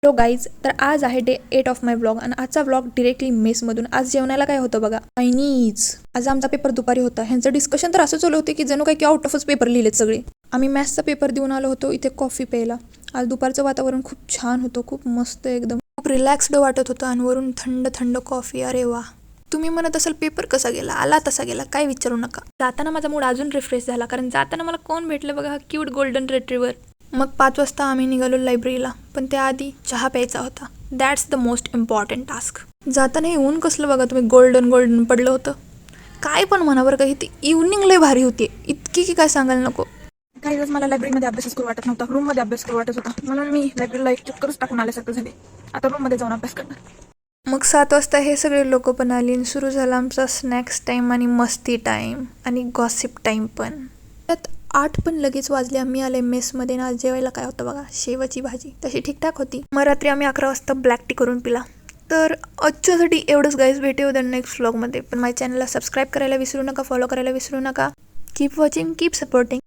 Hello guys, तर आज आहे डे 8 ऑफ माय ब्लॉग आणि आजचा ब्लॉग डिरेक्टली मेसमधून. आज जेवणाला काय होतं बघा, चायनीज. आज आमचा पेपर दुपारी होता. ह्यांचं डिस्कशन तर असं चालू होते की जणू काही आउट ऑफच पेपर लिहिलेत सगळे. आम्ही मॅथ्सचा पेपर देऊन आलो होतो इथे कॉफी प्यायला. आज दुपारचं वातावरण खूप छान होतं, खूप मस्त, एकदम खूप रिलॅक्स्ड वाटत होतं आणि वरून थंड थंड कॉफी. अरे वा. तुम्ही म्हणत असाल पेपर कसा गेला, आला तसा गेला, काय विचारू नका. जाताना माझा मूड अजून रिफ्रेश झाला, कारण जाताना मला कोण भेटलं बघा, हा क्यूट गोल्डन रिट्रीवर. मग 5 वाजता आम्ही निघालो लायब्ररीला, पण त्याआधी चहा प्यायचा होता. That's the most important task. जाताना हे ऊन कसलं बघा तुम्ही, गोल्डन गोल्डन पडलं होतं. काय पण म्हणा बरं का, इथे इव्हनिंग लय भारी होती, इतकी की काय सांगायला नको. काही दिवस मला लायब्ररीमध्ये अभ्यासच करू वाटत नव्हता, रूममध्ये अभ्यास करू वाटत होता, म्हणून मी लायब्ररीला एक चक्करच टाकून आल्यासारखं झाले. आता रूममध्ये जाऊन अभ्यास करणार. मग 7 वाजता हे सगळे लोक पण आली आणि सुरू झाला आमचा स्नॅक्स टाईम आणि मस्ती टाईम आणि गॉसिप टाईम पण. त्यात 8 पण लगेच वाजले. आम्ही आले मेसमध्ये ना. जेवायला काय होतं बघा, शेवाची भाजी, तशी ठीकठाक होती. मग रात्री आम्ही 11 वाजता ब्लॅक टी करून पिला. तर आजच्यासाठी एवढंच गाईज, भेटू उद्या नेक्स्ट व्लॉगमध्ये. पण माझ्या चॅनलला सबस्क्राईब करायला विसरू नका, फॉलो करायला विसरू नका. Keep watching, keep supporting.